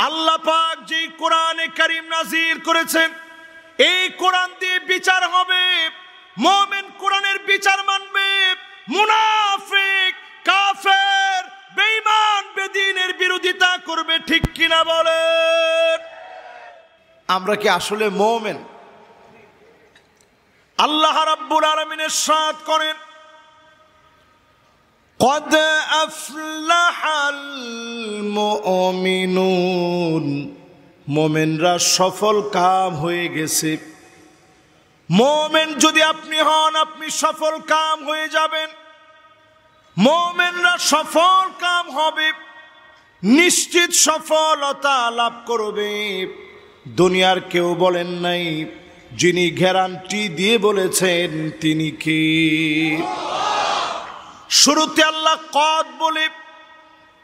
আল্লাহ পাক যে কোরআনে কারীম নাযিল করেছেন, এই কোরআন দিয়ে বিচার হবে। মুমিন কোরআনের বিচার মানবে, মুনাফিক কাফের বেঈমান বেদিনের বিরোধিতা করবে। ঠিক কিনা বলেন? আমরা কি আসলে মুমিন? আল্লাহ রাব্বুল আলামিন ইরশাদ করেন, قد أفلح المؤمنون, মুমিনরা সফল কাম হয়ে গেছে। মুমিন যদি আপনি হন, আপনি সফল কাম হয়ে যাবেন। মুমিনরা সফল কাম হবে, নিশ্চিত সফলতা লাভ করবে। দুনিয়ার কেউ বলেন নাই, যিনি গ্যারান্টি দিয়ে বলেছেন তিনি কে? শুরুতে আল্লাহ কদ বলে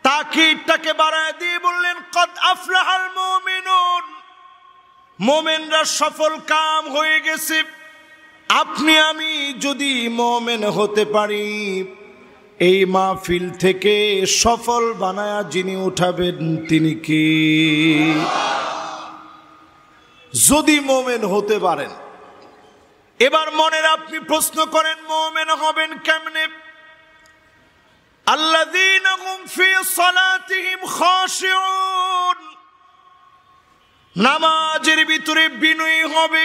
তাকিদটাকে বাড়ায় দিয়ে বললেন কদ আফলাহাল মুমিনুন, মুমিনরা সফল কাম হয়ে গেছে। আপনি আমি যদি মুমিন হতে পারি, এই মাহফিল থেকে সফল বানায়া যিনি উঠাবেন তিনি কে? যদি মুমিন হতে পারেন, এবার মনের আপনি প্রশ্ন করেন মুমিন হবেন কেমনে? الذين هم في صلاتهم خاشعون, নামাজের ভিতরে বিনয়ী হবে।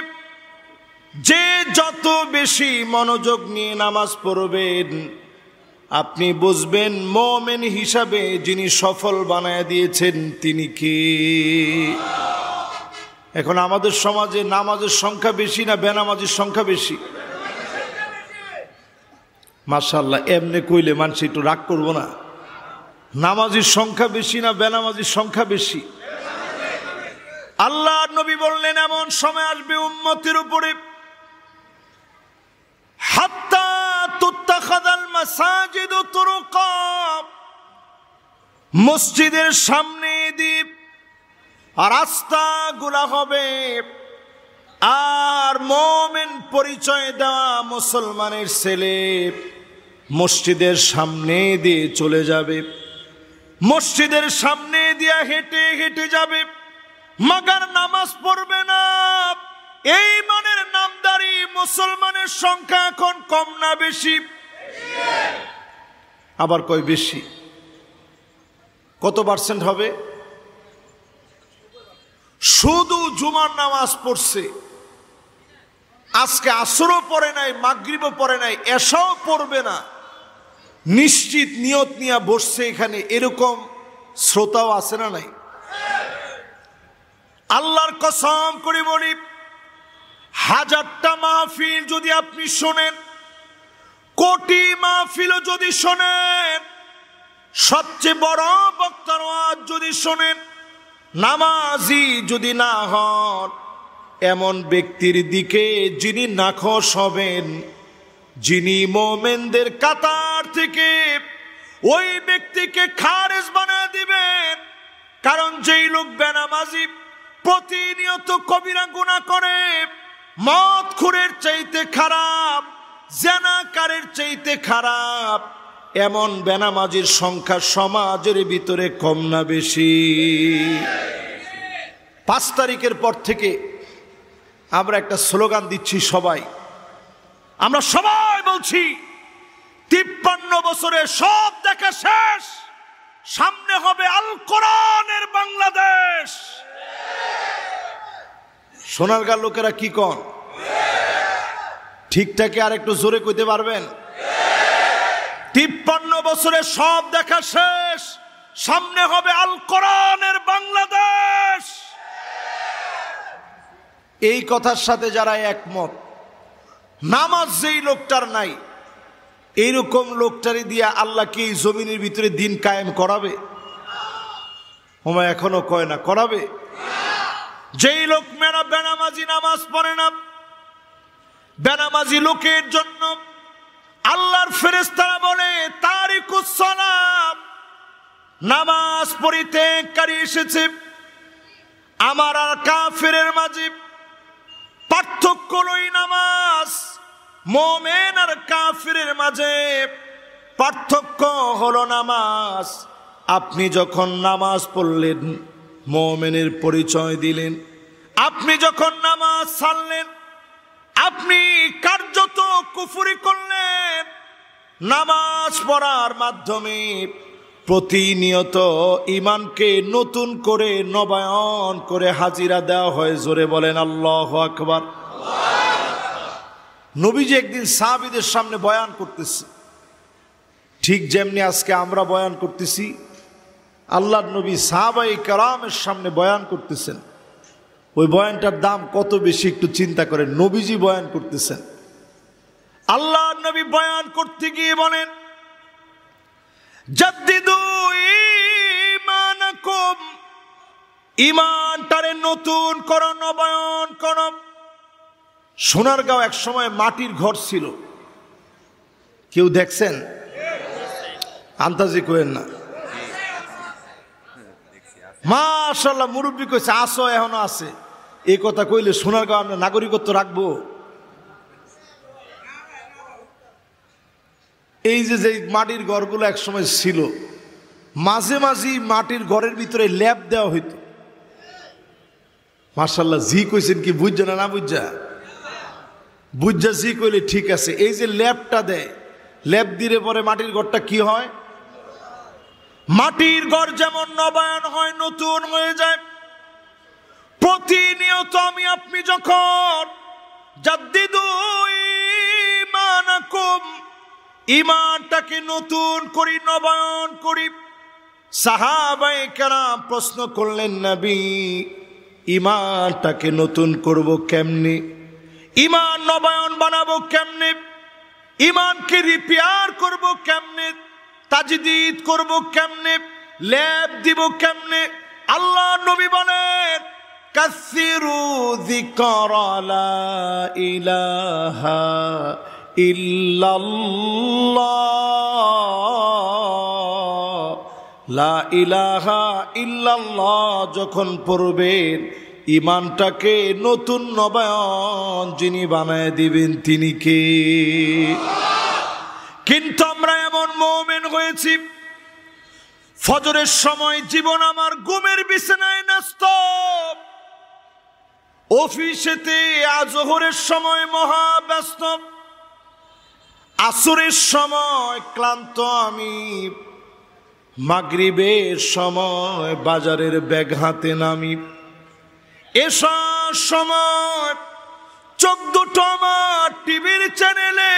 যে যত বেশি মনোযোগ নিয়ে নামাজ পড়বেন, আপনি বুঝবেন মুমিন হিসাবে যিনি সফল বানায় দিয়েছেন তিনি কে। এখন আমাদের সমাজে নামাজের সংখ্যা বেশি না বেনামাজির সংখ্যা বেশি? মাশাআল্লাহ, এমনি কইলে মানুষ একটু রাগ করবো না? নামাজির সংখ্যা বেশি না বেনামাজির সংখ্যা বেশি? আল্লাহ নবী বললেন এমন সময় আসবে উম্মতের উপরে, হাত্তা তুত্তাখাযাল মাসাজিদু তুরুকা, মসজিদের সামনে দিয়ে রাস্তাগুলা হবে, আর মুমিন পরিচয় দেওয়া মুসলমানের ছেলে মসজিদের সামনে দিয়ে চলে যাবে, মসজিদের সামনে দিয়ে হেঁটে হেঁটে যাবে, মাগার নামাজ পড়বে না। এই মানের নামদারি মুসলমানের সংখ্যা এখন কম না বেশি? আবার কয় বেশি? কত পার্সেন্ট হবে? শুধু জুমার নামাজ পড়ছে, আজকে আসরও পড়ে নাই, মাগরিবও পড়ে নাই, এশাও পড়বে না, নিশ্চিত নিয়ত নিয়ে বসছে এখানে, এরকম শ্রোতাও আছে না নাই? আল্লাহর কসম করে বলি, 1000টা মাহফিল যদি আপনি শোনেন, কোটি মাহফিলও যদি শোনেন, সবচেয়ে বড় বক্তার ওয়াজ যদি শোনেন, নামাজি যদি না হন, এমন ব্যক্তির দিকে যিনি নাখোশ হবেন, যিনি মুমিনদের কাতার থেকে ওই ব্যক্তিকে খারেজ বানিয়ে দিবেন। কারণ যেই লোক বেনামাজি, প্রতিনিয়ত কবিরা গুনাহ করে, মদখোরের চাইতে খারাপ, জেনাকারের চাইতে খারাপ, এমন বেনামাজির সংখ্যা সমাজের ভিতরে কম না বেশি? 5 তারিখের পর থেকে আমরা একটা স্লোগান দিচ্ছি, সবাই আমরা সবাই বলছি 53 বছরে সব দেখা শেষ, সামনে হবে আল কোরআনের বাংলাদেশ। সোনারগাঁ লোকেরা কি কন? ঠিকঠাক আর একটু জোরে কইতে পারবেন? 53 বছরে সব দেখা শেষ, সামনে হবে আল কোরআনের বাংলাদেশ। এই কথার সাথে যারা একমত, নামাজ যেই লোকটার নাই, এইরকম লোকটারই দিয়া আল্লাহ কি এই জমিনের ভিতরে দিন কায়েম করাবে? ওমা এখনো কয় না করাবে? যেই লোক মেরা বেনামাজি নামাজ পড়ে না, বেনামাজি লোকের জন্য আল্লাহর ফেরেশতারা বলে তারিকুস সালাত, নামাজ পরিত্যাগকারী এসেছে। আমার আর কাফেরের মাঝে পার্থক্য লই নামাজ, মুমিন আর কাফেরের মাঝে পার্থক্য হলো নামাজ। আপনি যখন নামাজ পড়লেন, মুমিনের পরিচয় দিলেন। আপনি যখন নামাজ ছাড়লেন, আপনি কার্যত কুফরি করলেন। নামাজ পড়ার মাধ্যমে প্রতিনিয়ত ঈমানকে নতুন করে নবায়ন করে হাজিরা দেওয়া হয়। জোরে বলেন আল্লাহু আকবার। নবীজি একদিন সাহাবীদের সামনে বয়ান করতেছে, ঠিক যেমনি আজকে আমরা বয়ান করতেছি, আল্লাহর নবী সাহাবায়ে কেরামের সামনে বয়ান করতেছেন। ওই বয়ানটার দাম কত বেশি একটু চিন্তা করেন। নবীজি বয়ান করতেছেন, আল্লাহর নবী বয়ান করতে গিয়ে বলেন, জাদ্দিদু ঈমানাকুম, ঈমানটারে নতুন করো, নবায়ন করো। সোনারগাঁও এক সময় মাটির ঘর ছিল, কেউ দেখছেন? আন্তাজি করেন না। মাশাআল্লাহ, মুরব্বী কইছে আসো, এখনো আছে। এই কথা কইলে সোনারগাঁও আমরা নাগরিকত্ব রাখবো? এই যে মাটির ঘরগুলো এক সময় ছিল, মাঝে মাঝে মাটির ঘরের ভিতরে ল্যাপ দেওয়া হইতো। মাশাআল্লাহ, জি কইছেন কি বুঝছে না? না বুঝা বুঝা জি কইলে ঠিক আছে। এই যে ল্যাপটা দেয়, ল্যাপ দিলে পরে মাটির ঘরটা কি হয়? মাটির ঘর যেমন নবায়ন হয়, নতুন হয়ে যায়। প্রতিনিয়ত আমি আপনি যখন জাদ্দিদু ঈমানাকুম, ঈমানটাকে নতুন করি, নবায়ন করি। সাহাবায়ে কেরাম প্রশ্ন করলেন, নবী ঈমানটাকে নতুন করব কেমনে? ঈমান নবায়ন বানাবো কেমনে? ঈমানকে রিপেয়ার করব কেমনে? তাজদীদ করব কেমনে? ল্যাব দিব কেমনে? আল্লাহ নবী বলেন, কাসসিরু যিকরা লা ইলাহা ইল্লাল্লাহ। লা ইলাহা ইল্লাল্লাহ যখন পড়বেন, ঈমানটাকে নতুন নবায়ন যিনি বানায় দিবেন তিনি কে? কিন্তু আমরা এমন মুমিন হয়েছি, ফজরের সময় জীবন আমার ঘুমের বিছানায় ন্যস্ত, অফিসেতে আজহরের সময় মহা ব্যস্ত, আসরের সময় ক্লান্ত আমি, মাগরিবের সময় বাজারের ব্যাগ হাতে নামি, এসার সময় চোখ দুটো আমার টিভির চ্যানেলে।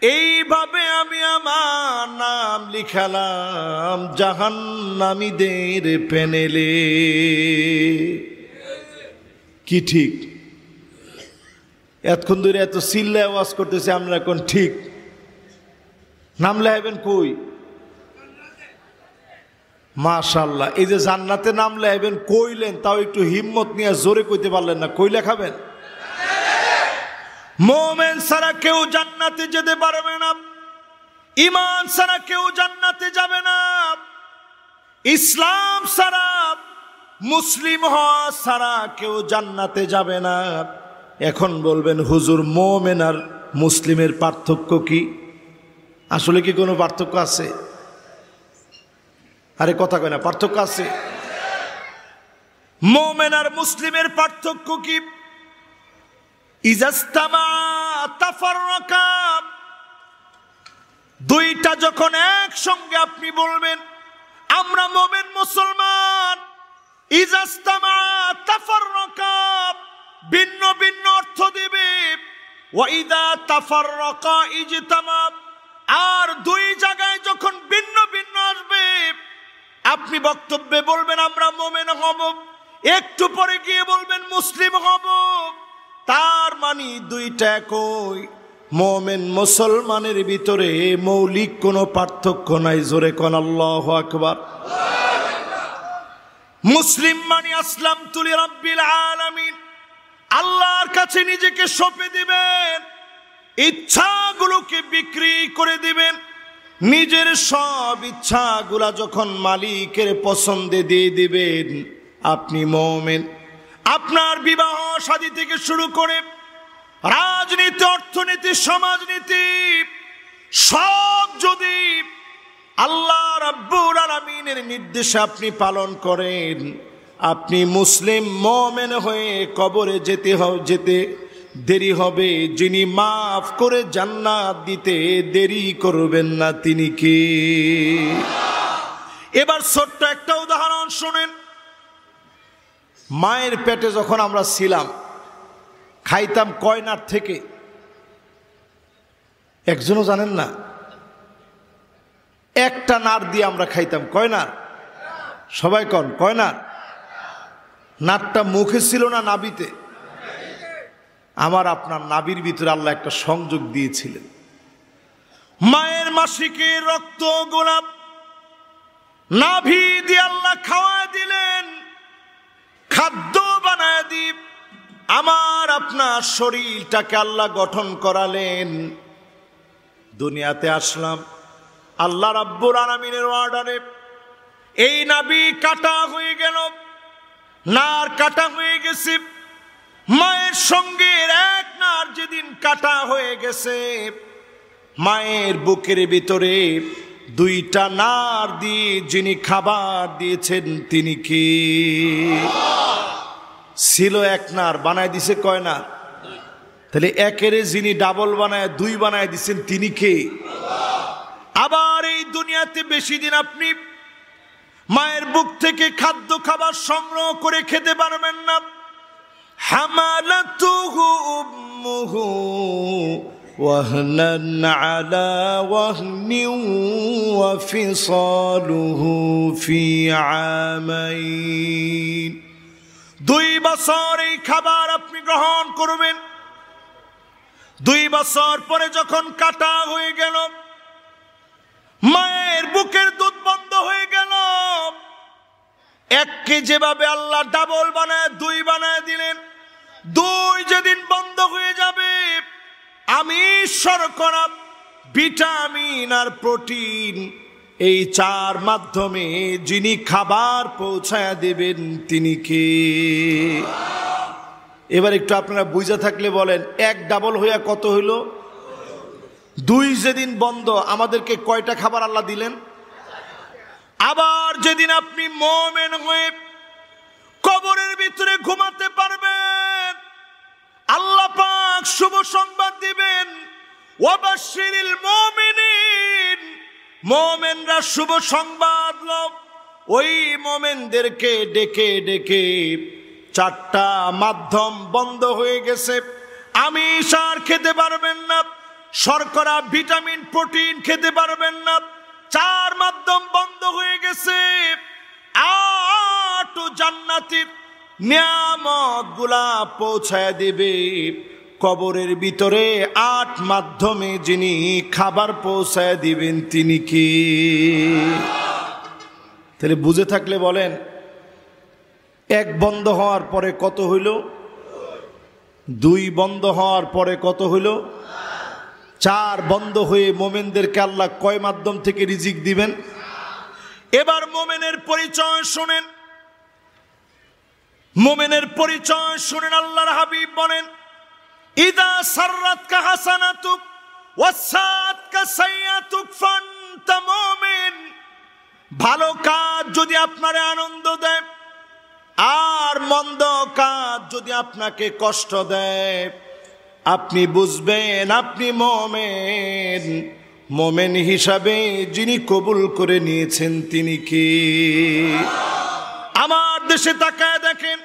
এইভাবে আমি আমার নাম লিখালাম জাহান্নামীদের প্যানেলে। কি ঠিক? এতক্ষণ ধরে এত চিল্লায় ওয়াজ করতেছে, আমরা এখন ঠিক নাম লেখাবেন কই? মাশাআল্লাহ, এই যে জান্নাতে নাম লেখাবেন কইলেন, তাও একটু হিম্মত নিয়ে জোরে কইতে পারলেন না। কই লেখাবেন? মুমিন ছাড়া কেউ জান্নাতে যেতে পারবে না, ঈমান ছাড়া কেউ জান্নাতে যাবে না, ইসলাম ছাড়া, মুসলিম হওয়া ছাড়া কেউ জান্নাতে যাবে না। এখন বলবেন হুজুর, মুমিন আর মুসলিমের পার্থক্য কি? আসলে কি কোনো পার্থক্য আছে? আরে কথা কয় না, পার্থক্য আছে। মুমিন আর মুসলিমের পার্থক্য কি? ইজাস্তামা তাফাররাকা, দুইটা যখন একসঙ্গে আপনি বলবেন আমরা মুমিন মুসলমান, ইজাস্তামা তাফাররাকা ভিন্ন ভিন্ন অর্থ দিবে, ওয়া ইযা তাফাররাকা ইজতামা, আর দুই জায়গায় যখন ভিন্ন ভিন্ন আসবে আপনি বক্তব্যে বলবেন আমরা মুমিন হব, একটু পরে গিয়ে বলবেন মুসলিম হব, তার মানে দুইটা একই। মুমিন মুসলমানের ভিতরে মৌলিক কোনো পার্থক্য নাই। জোরে কোন আল্লাহু আকবার। মুসলিম মানে আসলামতু লিরাব্বিল আলামিন, আল্লাহর কাছে নিজেকে সঁপে দিবেন, ইচ্ছাগুলোকে বিক্রি করে দিবেন, নিজের সব ইচ্ছাগুলা যখন মালিকের পছন্দে দিয়ে দিবেন আপনি মুমিন। আপনার বিবাহ শাদী থেকে শুরু করে রাজনীতি, অর্থনীতি, সমাজনীতি সব যদি আল্লাহ রাব্বুল আলামিনের নির্দেশ আপনি পালন করেন, আপনি মুসলিম মুমিন হয়ে কবরে যেতে দেরি হবে। যিনি মাফ করে জান্নাত দিতে দেরি করবেন না, তিনি কে? এবার ছোট্ট একটা উদাহরণ শুনেন। মায়ের পেটে যখন আমরা ছিলাম, খাইতাম কয়নার থেকে? একজনও জানেন না? একটা নার দিয়ে আমরা খাইতাম। কয়নার? সবাই কন কয়নার। নারটা মুখে ছিল না নাভিতে? আমার আপনার নাভির ভিতরে আল্লাহ একটা সংযোগ দিয়েছিলেন। মায়ের মাসিকের রক্ত গোলাপ নাভি দিয়ে আল্লাহ খাওয়া দিলেন, খাদ্য বানায় দিয়ে আমার আপনার শরীরটাকে আল্লাহ গঠন করালেন। দুনিয়াতে আসলাম আল্লাহ রাব্বুল আলামিনের অর্ডারে। এই নাভি কাটা হয়ে গেল, নার কাটা হয়ে গেছে। মায়ের সঙ্গে এক নার যেদিন কাটা হয়ে গেছে, মায়ের বুকের ভিতরে দুইটা নার দিয়ে যিনি খাবার দিয়েছেন তিনি কি? ছিল এক নার, বানায় দিছে কয় নার? তাহলে একের যিনি ডাবল বানায় দুই বানায় দিচ্ছেন তিনি কে? আবার এই দুনিয়াতে বেশি দিন আপনি মায়ের বুক থেকে খাদ্য খাবার সংগ্রহ করে খেতে পারবেন না। হামালাতুহু উম্মুহু ওয়াহনান আলা ওয়াহনিন ওয়া ফিসালুহু ফি আমাইন। 2 বছর এই খাবার আপনি গ্রহণ করবেন। 2 বছর পরে যখন কাটা হয়ে গেল, মায়ের বুকের দুধ বন্ধ হয়ে গেল। এককে যেভাবে আল্লাহ ডাবল বানায় 2 বানায় দিলেন, 2 যেদিন বন্ধ হয়ে যাবে, আমিষ, শর্করা, ভিটামিন আর প্রোটিন এই 4 মাধ্যমে যিনি খাবার পৌঁছায়া দেবেন তিনি কে? এবার একটু আপনারা বুঝা থাকলে বলেন, 1 ডাবল হইয়া কত হইল? 2 যেদিন বন্ধ, আমাদেরকে কয়টা খাবার আল্লাহ দিলেন? আবার যেদিন আপনি মুমিন হয়ে কবরের ভিতরে ঘুমাতে পারবেন, আল্লাহ পাক শুভ সংবাদ দিবেন, ওয়াবাশশিরিল মুমিনিন। মুমিনরা শুভ সংবাদ লও। ওই মুমিনদেরকে ডেকে ডেকে 4টা মাধ্যম বন্ধ হয়ে গেছে। আমিষ আর খেতে পারবেন না, শর্করা, ভিটামিন, প্রোটিন খেতে পারবেন না। 4 মাধ্যম বন্ধ হয়ে গেছে। 8 জান্নাতের নিয়ামত গুলা পৌঁছায় দেবে কবরের ভিতরে। 8 মাধ্যমে যিনি খাবার পৌঁছায় দিবেন তিনি কি? তাহলে বুঝে থাকলে বলেন, 1 বন্ধ হওয়ার পরে কত হইল? 2 বন্ধ হওয়ার পরে কত হইল? 4 বন্ধ হয়ে মোমেনদেরকে আল্লাহ কয় মাধ্যম থেকে রিজিক দিবেন? এবার মোমেনের পরিচয় শুনেন। মোমেনের পরিচয় শুনেন। আল্লাহর হাবিব বলেন, ইদা সাররাতকা হাসানাতুক ওয়াসাআতকা সাইয়্যাতুক ফান্তা মুমিন। ভালো কাজ যদি আপনারে আনন্দ দেয় আর মন্দ কাজ যদি আপনাকে কষ্ট দেয়, আপনি বুঝবেন আপনি মুমিন। মুমিন হিসাবে যিনি কবুল করে নিয়েছেন তিনি কি? আমার দেশে তাকায় দেখেন,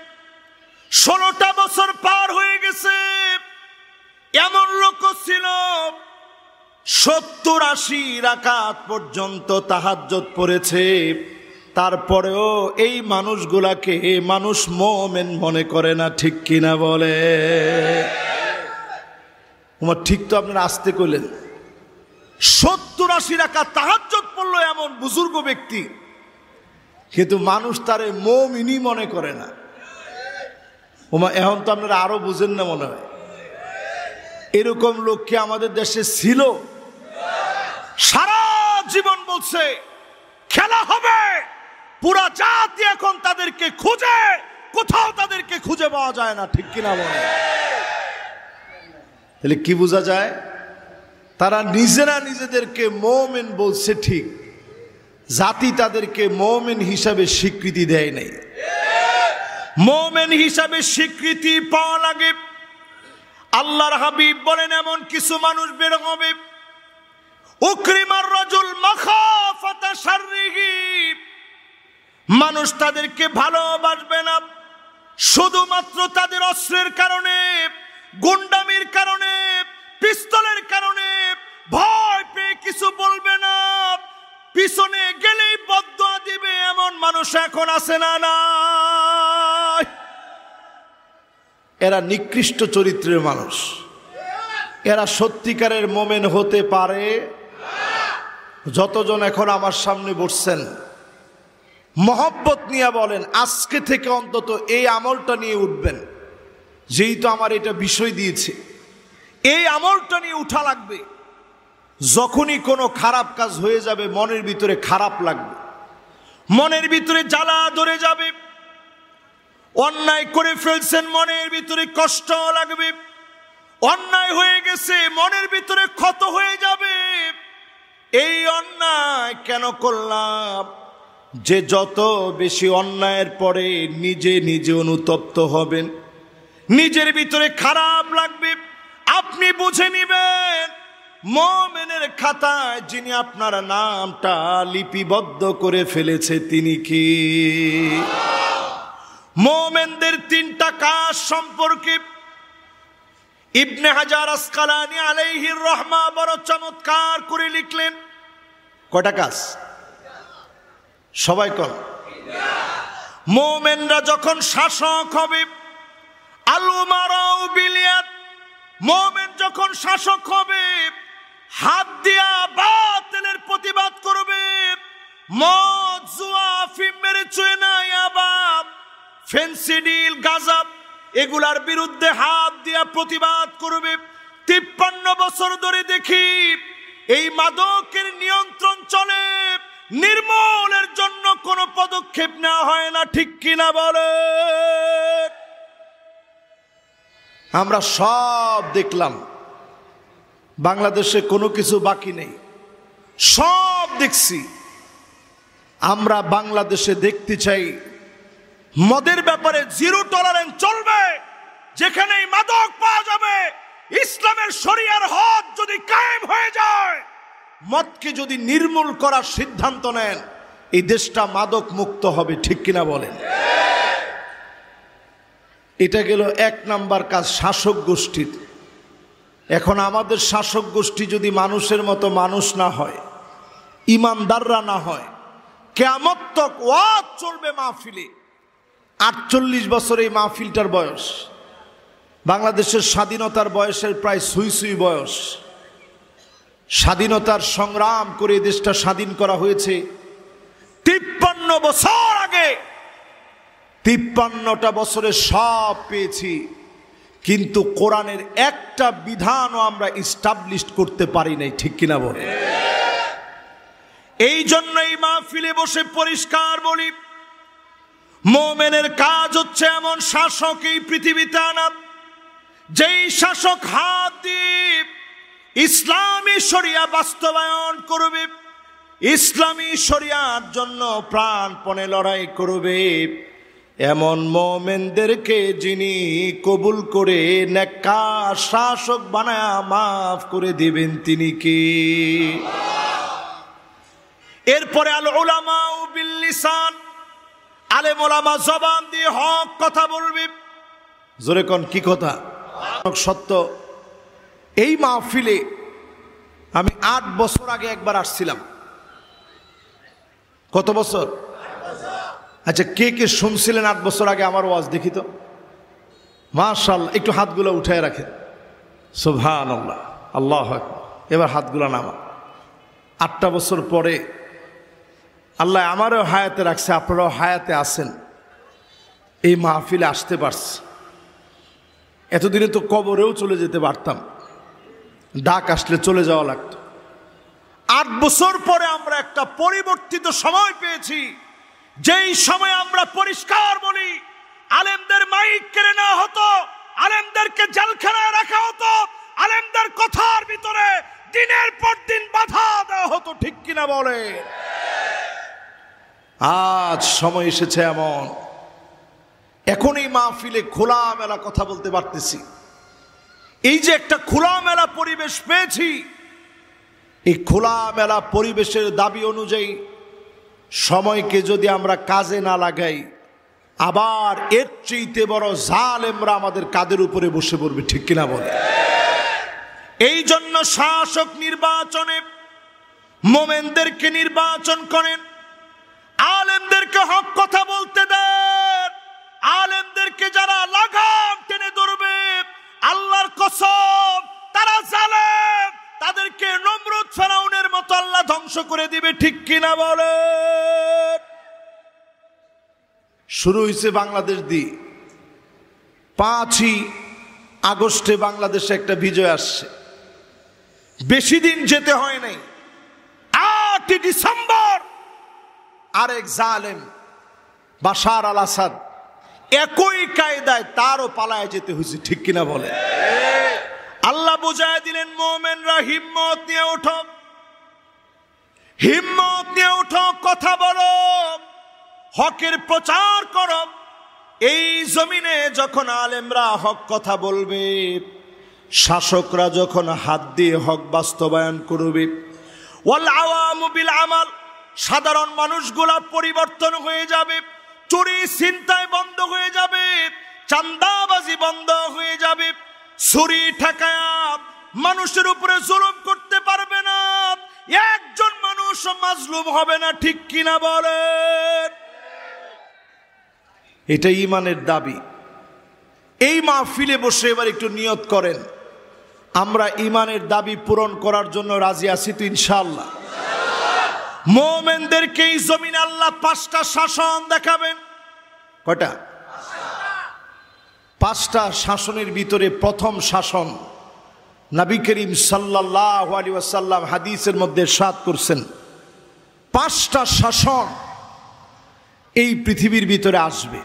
16টা বছর পার হয়ে গেছে। এমন লোক ছিল 70-80 রাকাত পর্যন্ত তাহাজ্জুদ পড়েছে, তারপরেও এই মানুষগুলাকে মানুষ মুমিন মনে করে না। ঠিক কিনা বলে? ঠিক তো আপনারা আসতে কইলেন। 70-80 রাকাত তাহাজ্জুদ পড়লো এমন বুজুর্গ ব্যক্তি, কিন্তু মানুষ তারে মুমিনই মনে করে না। এখন তো আপনারা আরো বুঝেন না মনে হয়। এরকম লোক কি আমাদের দেশে ছিল? সারা জীবন বলছে খেলা হবে, পুরা জাতি এখন তাদেরকে খুঁজে, কোথাও তাদেরকে খুঁজে পাওয়া যায় না। ঠিক কিনা বলে? তাহলে কি বোঝা যায়? তারা নিজেরা নিজেদেরকে মুমিন বলছে ঠিক, জাতি তাদেরকে মুমিন হিসাবে স্বীকৃতি দেয় নাই। মুমিন হিসাবে স্বীকৃতি পাওয়া লাগে। আল্লাহর হাবিব বলেন এমন কিছু মানুষ বের হবে, উকরিমার রাজুল মাখাফাতা শাররিহি, মানুষ তাদেরকে ভালোবাসবে না শুধুমাত্র তাদের অস্ত্রের কারণে, গুন্ডামির কারণে, পিস্তলের কারণে, ভয় পেয়ে কিছু বলবে না, পিছনে গেলেই বদদুয়া দিবে, এমন মানুষ এখন আছে না? না, এরা নিকৃষ্ট চরিত্রের মানুষ। এরা সত্যিকারের মুমিন হতে পারে? যতজন এখন আমার সামনে বসছেন, মহব্বত নিয়ে বলেন, আজকে থেকে অন্তত এই আমলটা নিয়ে উঠবেন, যেহেতু আমার এটা বিষয় দিয়েছে, এই আমলটা নিয়ে উঠা লাগবে। যখনই কোনো খারাপ কাজ হয়ে যাবে মনের ভিতরে খারাপ লাগবে, মনের ভিতরে জ্বালা ধরে যাবে, অন্যায় করে ফেলছেন মনের ভিতরে কষ্ট লাগবে, অন্যায় হয়ে গেছে মনের ভিতরে ক্ষত হয়ে যাবে। এই অন্যায় কেন করলাম? যে যত বেশি অন্যায়ের পরে নিজে নিজে অনুতপ্ত হবেন, নিজের ভিতরে খারাপ লাগবে, আপনি বুঝে নিবেন মুমিনের খাতায় যিনি আপনার নামটা লিপিবদ্ধ করে ফেলেছে তিনি কি? মুমিনদের তিনটা কাজ সম্পর্কে ইবনে হাজার আসকালানী আলাইহির রহমা বড় চমৎকার করে লিখলেন। কয়টা কাজ? সবাই কোন? মুমিনরা যখন শাসক হবে, আল উমারাউ বিল ইয়াদ, মুমিন যখন শাসক হবে হাত দিয়া বাতিলের প্রতিবাদ করবে, মদ, জুয়া, আফিম, মেরেচুয়েনা, ইয়াবা, ফেন্সিডিল, গাঁজা এগুলার বিরুদ্ধে হাত দিয়া প্রতিবাদ করবে। 53 বছর ধরে দেখি এই মাদকের নিয়ন্ত্রণ চলে, নির্মূলের জন্য কোনো পদক্ষেপ নেওয়া হয় না, ঠিক কিনা বলে? আমরা সব দেখলাম, বাংলাদেশে কোনো কিছু বাকি নেই, সব দেখছি। আমরা বাংলাদেশে দেখতে চাই মদের ব্যাপারে জিরো টলারেন্স চলবে। যেখানেই মাদক পাওয়া যাবে, ইসলামের শরিয়ার হদ যদি কায়েম হয়ে যায়, মদকে যদি নির্মূল করার সিদ্ধান্ত নেন, এই দেশটা মাদক মুক্ত হবে, ঠিক কিনা বলেন? এটা গেল 1 নাম্বার কাজ শাসক গোষ্ঠীর। এখন আমাদের শাসক গোষ্ঠী যদি মানুষের মতো মানুষ না হয়, ইমানদাররা না হয়, কিয়ামত তক ওয়াজ চলবে মাহফিলে। 48 বছর এই মাহফিলটার বয়স, বাংলাদেশের স্বাধীনতার বয়সের প্রায় সুই সুই বয়স। স্বাধীনতার সংগ্রাম করে দেশটা স্বাধীন করা হয়েছে 53 বছর আগে। 53টা বছরে সব পেয়েছি, কিন্তু কোরআনের একটা বিধানও আমরা ইস্টাবলিশ করতে পারি নাই, ঠিক কিনা বলে? এই জন্য এই মাহফিলে বসে পরিষ্কার বলি, মুমিনের কাজ হচ্ছে এমন শাসক এই পৃথিবীতে আনা, যেই শাসক হাত দিয়ে ইসলামী শরিয়া বাস্তবায়ন করবে, ইসলামী শরিয়ার জন্য প্রাণপণে লড়াই করবে। এমন মুমিনদেরকে যিনি কবুল করে নেককার শাসক বানায়া মাফ করে দিবেন তিনি কে? এরপরে আল উলামা বিল লিসান, আলেম ওলামা জবান দিয়ে হক কথা বলবে। জোরে কোন কি কথা? সত্য। এই মাহফিলে আমি 8 বছর আগে একবার আসছিলাম। কত বছর? আচ্ছা, কে কে শুনছিলেন 8 বছর আগে আমার ওয়াজ? দেখি তো, মাশাআল্লাহ। একটু হাতগুলো উঠায় রাখেন। সুবহানাল্লাহ, আল্লাহু আকবার। এবার হাতগুলো নামা। 8টা বছর পরে আল্লাহ আমারও হায়াতে রাখছে, আপনারাও হায়াতে আছেন, এই মাহফিলে আসতে পারছি। এতদিনে তো কবরেও চলে যেতে পারতাম, ডাক আসলে চলে যাওয়া লাগতো। 8 বছর পরে আমরা একটা পরিবর্তিত সময় পেয়েছি, যেই সময় আমরা পরিষ্কার বলি, আলেমদের মাইক কেড়ে নেওয়া হতো, আলেমদেরকে জেলখানায় রাখা হতো, আলেমদের কথার ভিতরে দিনের পর দিন বাধা দেওয়া হতো, ঠিক কিনা বলে? আজ সময় এসেছে এমন, এখন এই মাহফিলে খোলামেলা কথা বলতে পারতেছি। এই যে একটা খোলামেলা পরিবেশ পেয়েছি, এই খোলামেলা পরিবেশের দাবি অনুযায়ী সময়কে যদি আমরা কাজে না লাগাই, আবার এর চেয়েতে বড় জালেমরা আমাদের কাদের উপরে বসে পড়বে, ঠিক কিনা বলে? এই জন্য শাসক নির্বাচনে মোমেনদেরকে নির্বাচন করেন, আলেমদেরকে হক কথা বলতে দেন। আলেমদেরকে যারা লাগাম টেনে ধরবে, আল্লাহর কসম তারা জালেম, তাদেরকে নমরুদ ফেরাউনের মতো আল্লাহ ধ্বংস করে দিবে, ঠিক কিনা বলে? শুরু হয়েছে বাংলাদেশ দিয়ে। 5ই আগস্টে বাংলাদেশে একটা বিজয় আসছে, বেশি দিন যেতে হয় নাই। 8ই ডিসেম্বর আরেক জালেম বাশার আল আসাদ একই কায়দায় তারও পালায় যেতে হয়েছে, ঠিক কিনা বলে? আল্লাহ বুঝায় দিলেন, মুমিনরা হিম্মত নিয়ে ওঠো, হিম্মত নিয়ে ওঠো, কথা বলো, হকের প্রচার করো। এই জমিনে যখন আলেমরা হক কথা বলবে, শাসকরা যখন হাত দিয়ে হক বাস্তবায়ন করবে, ওয়াল আওয়ামু বিল আমাল, সাধারণ মানুষগুলা পরিবর্তন হয়ে যাবে, চুরি ছিনতাই বন্ধ হয়ে যাবে, চাঁদাবাজি বন্ধ হয়ে যাবে, ছুরি ঠেকায়া মানুষের উপরে জুলুম করতে পারবে না, একজন মানুষ মাজলুম হবে না, ঠিক কিনা বলেন? এটা ঈমানের দাবি। এই মাহফিলে বসে এবার একটু নিয়ত করেন, আমরা ঈমানের দাবি পূরণ করার জন্য রাজি আছি তো ইনশাআল্লাহ? মুমিনদেরকে এই জমিনে আল্লাহ 5টা শাসন দেখাবেন। কয়টা? 5টা শাসনের ভিতরে প্রথম শাসন নবী করিম সাল্লাল্লাহু আলাইহি ওয়াসাল্লাম হাদিসের মধ্যে ইরশাদ করছেন, 5টা শাসন এই পৃথিবীর ভিতরে আসবে,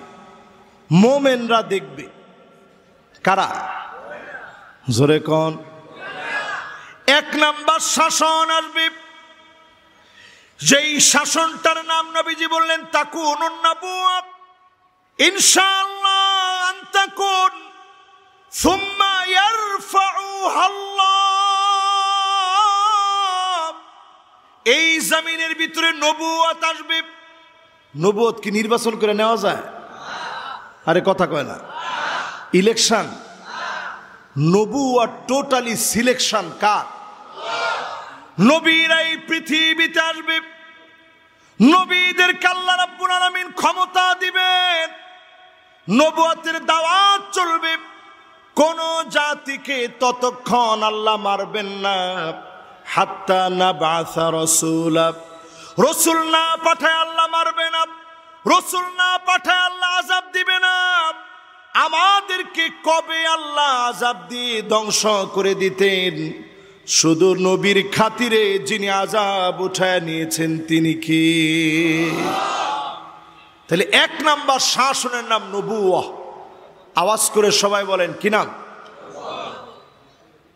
মুমিনরা দেখবে। কারা? জোরে কোন? 1 নাম্বার শাসন আসবে, যেই শাসনটার নাম নবীজি বললেন তাকুনুন নাবুওয়া, ইনশাআল্লাহ আনতাকুন সুম্মা ইয়ারফাউহা আল্লাহ। এই জমিনের ভিতরে নবুয়ত আসবে। নবুয়ত কি নির্বাচন করে নেওয়া যায়? আরে কথা কয় না। ইলেকশন? নবুয়ত টোটালি সিলেকশন কার? নবীরা এই পৃথিবীতে আসবে, নবীদেরকে আল্লাহ রাব্বুল আলামিন ক্ষমতা দিবেন, নবুয়তের দাওয়াত চলবে। কোন জাতিকে ততক্ষণ আল্লাহ মারবেন না হাত্তা নাবাসা রাসূলা, রাসূল না পাঠায় আল্লাহ মারবে না, রাসূল না পাঠায় আল্লাহ আযাব দিবে না। আমাদেরকে কবে আল্লাহ আযাব দিয়ে ধ্বংস করে দিতেন, শুধু নবীর খাতিরে যিনি আযাব উঠায় নিয়েছেন তিনি কি? তাহলে 1 নাম্বার শাসনের নাম নবুয়ত। আওয়াজ করে সবাই বলেন, কি নাম?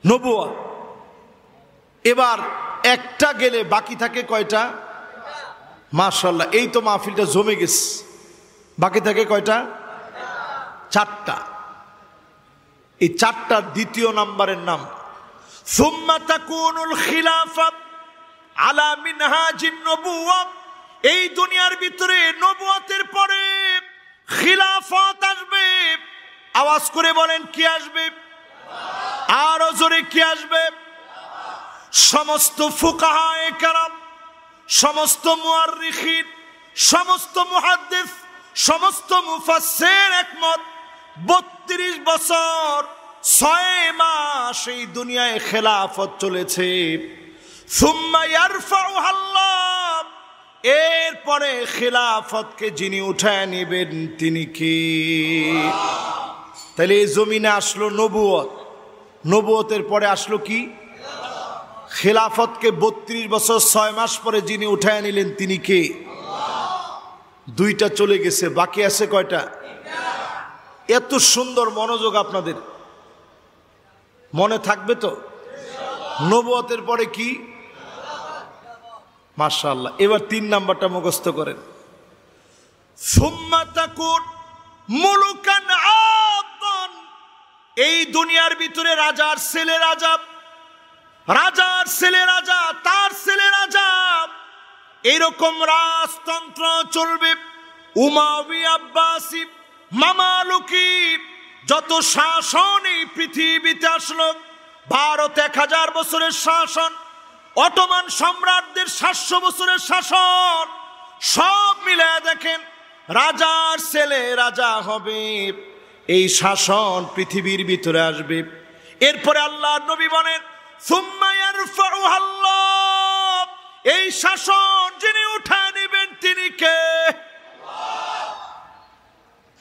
নবুয়ত। এবার একটা গেলে বাকি থাকে কয়টা? মাশাআল্লাহ, এই তো মাহফিলটা জমে গেছে। বাকি থাকে কয়টা? 4টা। এই 4টার দ্বিতীয় নাম্বারের নাম সুম্মা তাকুনুল খিলাফা আলা মিনহাজিন নবুওয়া। এই দুনিয়ার ভিতরে নবুয়তের পরে খিলাফত আসবে। আওয়াজ করে বলেন, কি আসবে? আরো জোরে কি আসবে? সমস্ত ফুকাহায়ে কেরাম, সমস্ত মুআররিখিন, সমস্ত মুহাদ্দিস, সমস্ত মুফাসসির একমত, 32 বছর 6 মাস এই দুনিয়ায় খেলাফত চলেছে। সুম্মা ইয়ারফাউহা আল্লাহ, এরপরে খেলাফতকে যিনি উঠায় নেবেন তিনি কি? তাহলে এই জমিনে আসলো নবুয়ত, নবুয়তের পরে আসলো কি? খেলাফতকে 32 বছর 6 মাস পরে যিনি উঠায় নিলেন তিনি কে? 2টা চলে গেছে, বাকি আছে কয়টা? এত সুন্দর মনোযোগ আপনাদের মনে থাকবে তো? নবুয়তের পরে কি? মাশাআল্লাহ। এবার 3 নাম্বারটা মুখস্থ করেন। সুম্মা তাকুন মুলুকান আদান, এই দুনিয়ার ভিতরে রাজার ছেলে রাজা, রাজার ছেলে রাজা, তার ছেলে রাজা, এরকম রাজতন্ত্র চলবে। উমাইয়া, আব্বাসি, মামালুকি, যত শাসন এই পৃথিবীতে আসলো, ভারত 1000 বছরের শাসন, অটোমান সম্রাটদের 700 বছরের শাসন, সব মিলায় দেখেন রাজার ছেলে রাজা হবে, এই শাসন পৃথিবীর ভিতরে আসবে। এরপরে আল্লাহ নবী বলেন সুম্মা ইয়ারফাউহা আল্লাহ, এই শাসন যিনি উঠায় নেবেন তিনি কে?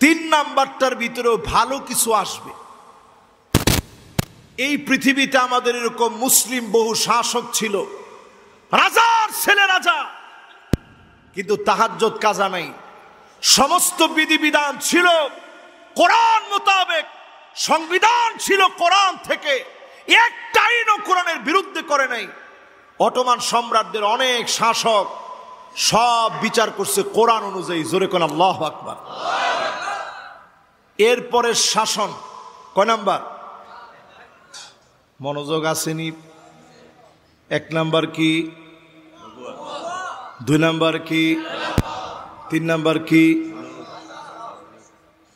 3 নাম্বারটার ভিতরেও ভালো কিছু আসবে। এই পৃথিবীতে আমাদের এরকম মুসলিম বহু শাসক ছিল, রাজার ছেলে রাজা, কিন্তু তাহাজ্জুদ কাজা নাই, সমস্ত বিধিবিধান ছিল কোরআন মোতাবেক, সংবিধান ছিল কোরআন থেকে, একটা আইনও কোরআনের বিরুদ্ধে করে নাই। অটোমান সম্রাটদের অনেক শাসক সব বিচার করছে কোরআন অনুযায়ী। জোরে কোন আল্লাহু আকবার। এরপরে শাসন কয় নাম্বার? মনোযোগ আসেনি। 1 নাম্বার কি? 2 নাম্বার কি? 3 নাম্বার কি?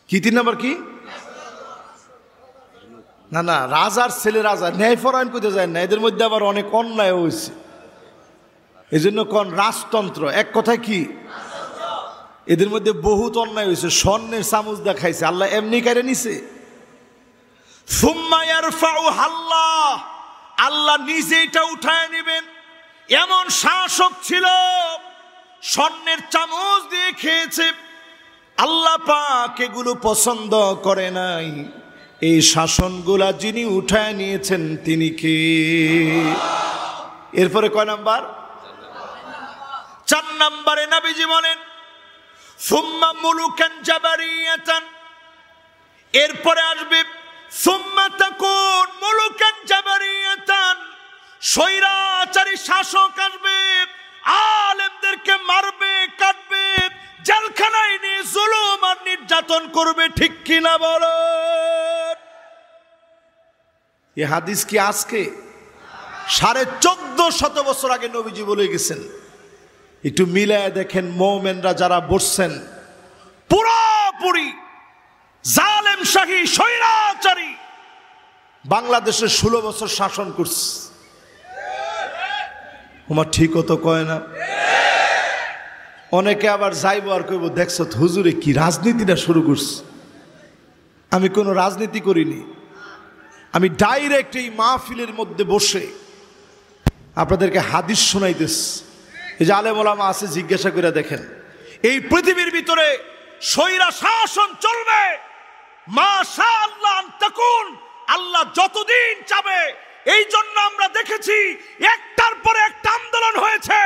3 নাম্বার কি? না না, রাজার ছেলে রাজা, ন্যায় পরায়ণ করতে যায় না, এদের মধ্যে আবার অনেক অন্যায় হয়েছে, এই জন্য কোন রাজতন্ত্র। এক কথায় কি, এদের মধ্যে বহুত অন্যায় হয়েছে, স্বর্ণের চামচ দেখাইছে, আল্লাহ এমনি কেড়ে নিছে। সুম্মা ইয়ারফাউহা আল্লাহ, আল্লাহ নিজে এটা উঠায় নেবেন। এমন শাসক ছিল স্বর্ণের চামচ দিয়ে খেয়েছে, আল্লাহ পাক এগুলো পছন্দ করে নাই। এই শাসনগুলা যিনি উঠায় নিয়েছেন তিনি কে? এরপরে কয় নাম্বার? 4 নম্বরে নবীজি বলেন সুম্মা মুলুকান জাবারিয়াতান, এরপরে আসবে সুম্মা তাকুন মুলুকান জাবারিয়াতান, স্বৈরাচারী শাসক আসবে, আলেমদেরকে মারবে, কাটবে, জেলখানায় নিয়ে জুলুম আর নির্যাতন করবে। ঠিক কিনা বলেন? এই হাদিস কি আজকে? 1450 বছর আগে নবীজি বলে গেছেন। একটু মিলায় দেখেন, মুমিনরা যারা বসছেন পুরোপুরি জালেম শাহী স্বৈরাচারী বাংলাদেশে 16 বছর শাসন করছে। তোমার ঠিক হতো কয় না? অনেকে আবার যাইব আর কইব দেখছো হুজুরে কি রাজনীতিটা শুরু করছে। আমি কোনো রাজনীতি করিনি, আমি ডাইরেক্ট এই মাহফিলের মধ্যে বসে আপনাদেরকে হাদিস শোনাইতেছি। এই যে আলেম ওলামা আছে, জিজ্ঞাসা করে দেখেন, এই পৃথিবীর ভিতরে স্বৈরা শাসন চলবে মাশাআল্লাহ আন তাকুন, আল্লাহ যতদিন চাবে। এই জন্য আমরা দেখেছি একটার পরে একটা আন্দোলন হয়েছে,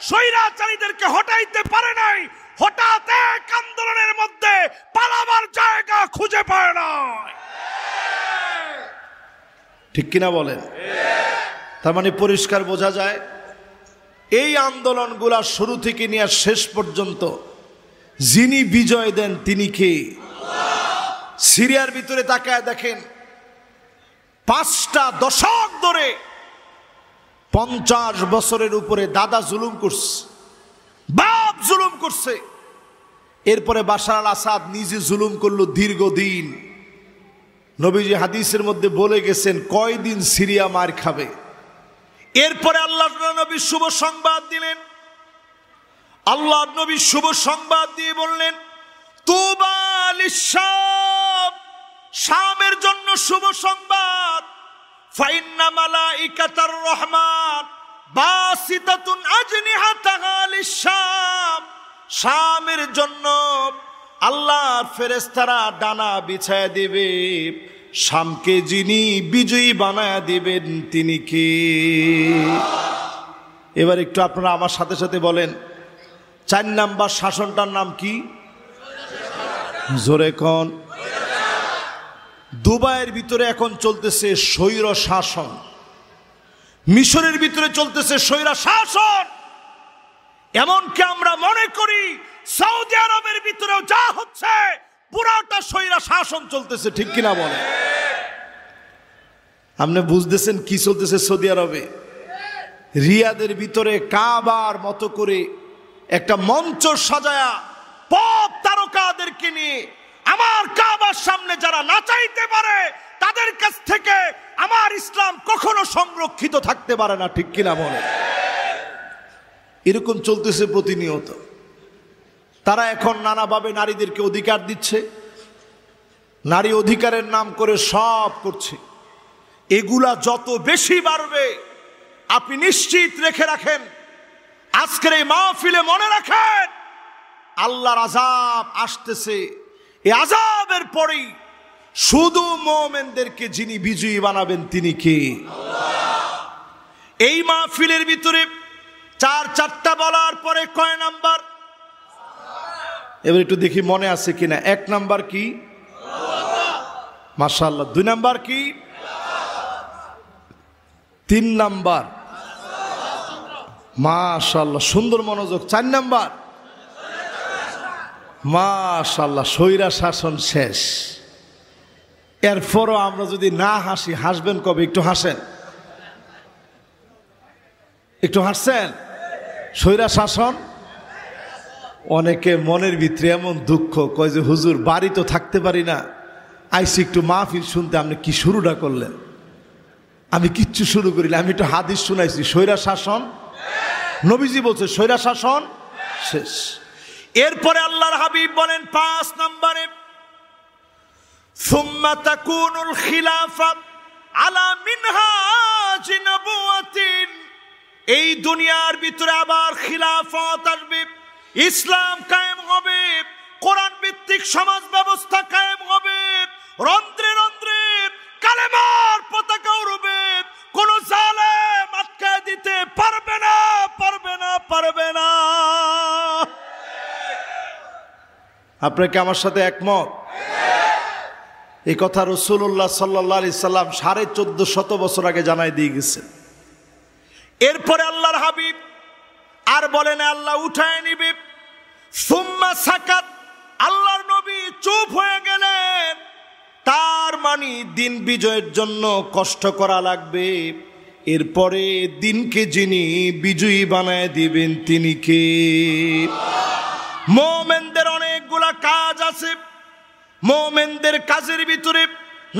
স্বৈরাচারীদেরকে হটাইতে পারে নাই, হঠাৎ এক আন্দোলনের মধ্যে পালাবার জায়গা খুঁজে পায় না। ঠিক কিনা বলেন? তার মানে পরিষ্কার বোঝা যায় এই আন্দোলনগুলা শুরু থেকে নিয়ে শেষ পর্যন্ত যিনি বিজয় দেন তিনি কে? সিরিয়ার ভিতরে তাকায় দেখেন, 5টা দশক ধরে 50 বছরের উপরে দাদা জুলুম করছে, বাপ জুলুম করছে। এরপরে বাশার আল আসাদ নিজে জুলুম করলো দীর্ঘদিন। নবীজি হাদিসের মধ্যে বলে গেছেন কয়দিন সিরিয়া মার খাবে। এরপরে আল্লাহ নবী শুভ সংবাদ দিলেন। আল্লাহ নবী শুভ সংবাদ দিয়ে বললেন তুবা লিশ-শাম, শামের জন্য শুভ সংবাদ। ফাইন্না মালাইকাতার রহমান বাসিতাতুন আজনিহাতাহা লিশ-শাম, শামের জন্য আল্লাহর ফেরেশতারা ডানা বিছায় দিবে। শামকে যিনি বিজয়ী বানায় দিবেন তিনি কে? এবার একটু আপনারা আমার সাথে সাথে বলেন 4 নাম্বার শাসনটার নাম কি? জোরে কোন? দুবাইয়ের ভিতরে এখন চলতেছে স্বৈর শাসন, মিশরের ভিতরে চলতেছে স্বৈর শাসন। এমনকি আমরা মনে করি সৌদি আরবের ভিতরেও যা হচ্ছে পুরাটা স্বৈরা শাসন চলতেছে, ঠিক কিনা বলে? আপনি বুঝতেছেন কি চলতেছে সৌদি আরবে? রিয়াদের ভিতরে কাবার মতো করে একটা মঞ্চ সাজায়া পপ তারকাদেরকে নিয়ে আমার কাবার সামনে যারা নাচাইতে পারে তাদের কাছ থেকে আমার ইসলাম কখনো সংরক্ষিত থাকতে পারে না, ঠিক কিনা বলে? এরকম চলতেছে প্রতিনিয়ত। তারা এখন নানাভাবে নারীদেরকে অধিকার দিচ্ছে, নারী অধিকারের নাম করে সব করছে। এগুলা যত বেশি বাড়বে আপনি নিশ্চিত রেখে রাখেন, আজকের এই মাহফিলে মনে রাখেন আল্লাহর আযাব আসতেছে। এই আযাবের পরেই শুধু মুমিনদেরকে যিনি বিজয়ী বানাবেন তিনি কে? এই মাহফিলের ভিতরে চারটা বলার পরে কয় নাম্বার? এবার একটু দেখি মনে আছে কিনা। 1 নাম্বার কি? মাশাআল্লাহ। 2 নাম্বার কি? 3 নাম্বার মাশাআল্লাহ, সুন্দর মনোযোগ। 4 নাম্বার মাশাআল্লাহ, স্বৈরা শাসন শেষ। এরপরও আমরা যদি না হাসি, হাসবেন কবে? একটু হাসেন, একটু হাসছেন। স্বৈরা শাসন, অনেকে মনের ভিতরে এমন দুঃখ, কয় যে হুজুর বাড়ি তো থাকতে পারি না, আইসি একটু মাহফিল শুনতে, আপনি কি শুরুটা করলেন? আমি কিচ্ছু শুরু করিনি, আমি একটু হাদিস শুনাইছি। স্বৈরা শাসন, নবীজি বলছে স্বৈরা শাসন শেষ। এরপরে আল্লাহর হাবিব বলেন 5 নম্বরে, সুম্মা তাকুনুল খিলাফা আলা মিনহাজ নবুওয়াতিন, এই দুনিয়ার ভিতরে আবার খিলাফত আসবে, ইসলাম কায়েম হবে, কোরআন ভিত্তিক সমাজ ব্যবস্থা কায়েম হবে, রন্ধ্রে রন্ধ্রে কালেমার পতাকা উড়বে, কোন জালেম আটকায় দিতে পারবে না, পারবে না, পারবে না। আপনারা কি আমার সাথে একমত? এই কথা রাসূলুল্লাহ সাল্লাল্লাহু আলাইহি সাল্লাম 1450 বছর আগে জানাই দিয়ে গেছেন। এরপরে আল্লাহর হাবিব আর বলেন আল্লাহ উঠায় নিবে। সুম্মা সাকাত, আল্লাহর নবী চুপ হয়ে গেলেন। তার মানে দিন বিজয়ের জন্য কষ্ট করা লাগবে। এরপরে দিনকে যিনি বিজয়ী বানায় দিবেন তিনি কে? মুমিনদের অনেকগুলা কাজ আছে। মুমিনদের কাজের ভিতরে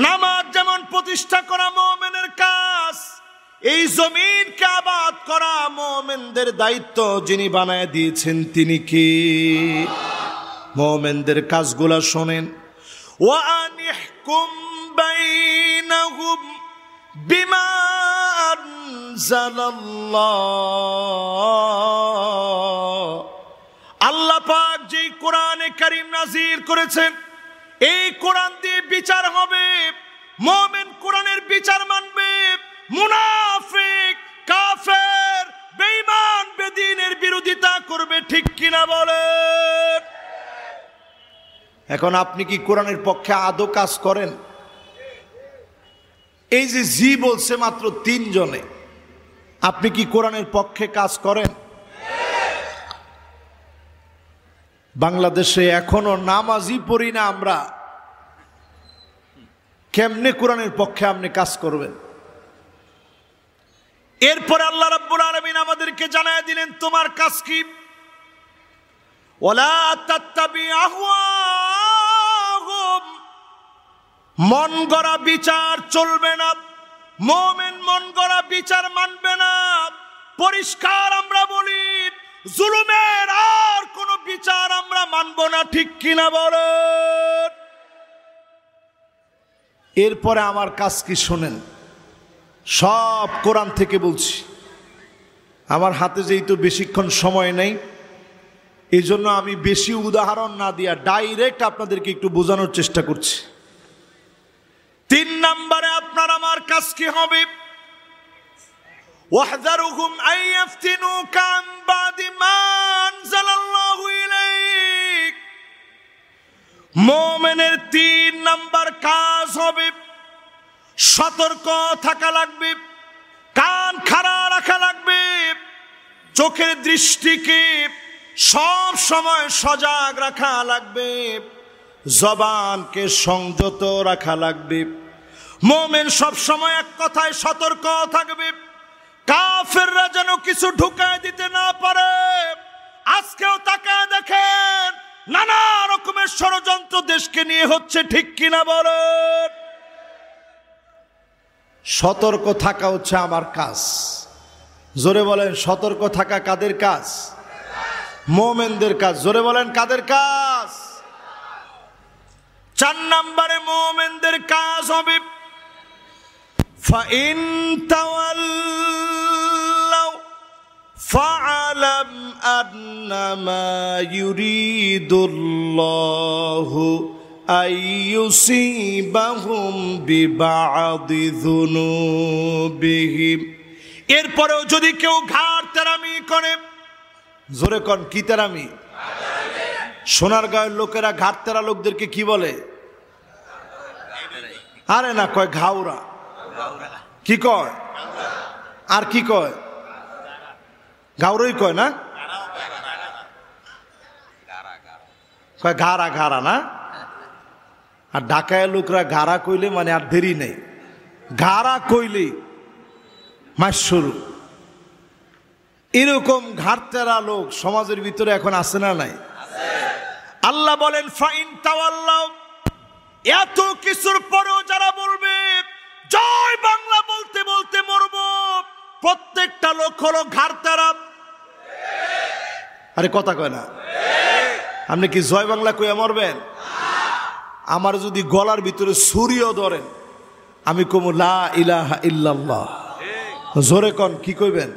নামাজ যেমন প্রতিষ্ঠা করা মুমিনের কাজ, এই জমিনকে আবাদ করা মুমিনদের দায়িত্ব। যিনি বানায় দিয়েছেন তিনি কে? মুমিনদের কাজগুলা শোনেন। ওয়া আনিহকুম বাইনাহুম বিমা আনজালাল্লাহ, আল্লাহ পাক যেই কোরআনে কারীম নাযিল করেছেন, এই কোরআন দিয়ে বিচার হবে। মুমিন কোরআনের বিচার মানবে, মুনাফিক, কাফের, বেঈমান, বেদিনের বিরোধিতা করবে, ঠিক কিনা বলেন? এখন আপনি কি কোরআনের পক্ষে আদৌ কাজ করেন? এই যে জি বলছে মাত্র 3 জনে, আপনি কি কোরআনের পক্ষে কাজ করেন? বাংলাদেশে এখনো নামাজই পড়ি না আমরা, কেমনে কোরআনের পক্ষে আপনি কাজ করবেন? এরপরে আল্লাহ রাব্বুল আলামিন আমাদেরকে জানায় দিলেন তোমার কাজ কি। ওয়ালা তাত্তাবি আহওয়াহুম, মন গড়া বিচার চলবে না। মুমিন মন গড়া বিচার মানবে না। পরিষ্কার আমরা বলি, জুলুমের আর কোন বিচার আমরা মানব না, ঠিক কিনা বলেন? এরপরে আমার কাজ কি শোনেন, সব কোরআন থেকে বলছি। আমার হাতে যেহেতু বেশিক্ষণ সময় নেই, এই জন্য আমি বেশি উদাহরণ না দিয়া ডাইরেক্ট আপনাদেরকে একটু বোঝানোর চেষ্টা করছি। 3 নম্বরে আপনার আমার কাজ কি হবে? ওয়াহযারুহুম আইয়াফতিনুকা আন বাদি মা আনজালাল্লাহু ইলাইক, মুমিনের 3 নম্বর কাজ হবে সতর্ক থাকা লাগবে, কান খাড়া রাখা লাগবে, চোখের দৃষ্টিকে সব সময় সজাগ রাখা লাগবে, জবানকে সংযত রাখা লাগবে। মুমিন সব সময় এক কথায় সতর্ক থাকবে, কাফেররা যেন কিছু ঢুকায় দিতে না পারে। আজকেও তাকায় দেখেন, নানা রকমের ষড়যন্ত্র দেশকে নিয়ে হচ্ছে, ঠিক কিনা বলেন? সতর্ক থাকা হচ্ছে আমার কাজ। জোরে বলেন, সতর্ক থাকা কাদের কাজ? মুমিনদের কাজ। জোরে বলেন, কাদের কাজ? 4 নম্বরে মুমিনদের কাজ হবে ফাইন তাওয়াল্লাউ ফাআলাম আন্নামা ইউরিদুল্লাহু আইয়ুসিবাহুম বিবাদি যুনুবিহিম। এরপরেও যদি কেউ ঘাড় তেরামি করে, জোরে কোন কি তেরামি? সোনারগাঁয়ের লোকেরা ঘাট তেরা লোকদেরকে কি বলে? আরে না, কয় ঘাউরা। কি কয়? আর কি কয়? ঘাউরই কয় না, কয় ঘাড়া ঘাড়া না। আর ঢাকায় লোকরা ঘাড়া কইলে মানে আর দেরি নেই, ঘাড়া কইলে মাস শুরু। এরকম ঘাটতেরা লোক সমাজের ভিতরে এখন আছে না নাই? আল্লাহ বলেন ফাইন তাওয়াল্লাউ, এত কিছুর পরেও যারা বলবে জয় বাংলা বলতে বলতে মরব, প্রত্যেকটা লোক হলো ঘাটতেরা। আরে কথা কয় না? আপনি কি জয় বাংলা কইয়া মরবেন? আমার যদি গলার ভিতরে ছুরিও ধরেন, আমি কমু লা ইলাহা ইল্লাল্লাহ। জোরে কন, কি কইবেন?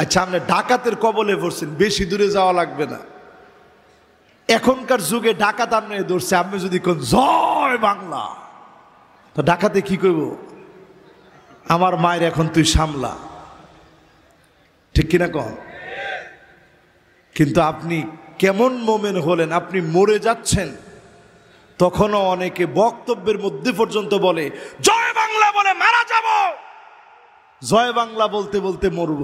আচ্ছা, আপনি ডাকাতের কবলে পড়ছেন, বেশি দূরে যাওয়া লাগবে না। এখনকার যুগে ডাকাত আপনি ধরছে, আপনি যদি কোন জয় বাংলা, তো ডাকাতে কি কইব? আমার মায়ের এখন তুই সামলা, ঠিক কিনা কন? কিন্তু আপনি কেমন মোমেন হলেন, আপনি মরে যাচ্ছেন, তখনও অনেকে বক্তব্যের মধ্যে পর্যন্ত বলে জয় বাংলা বলে মারা যাব, জয় বাংলা বলতে বলতে মরব।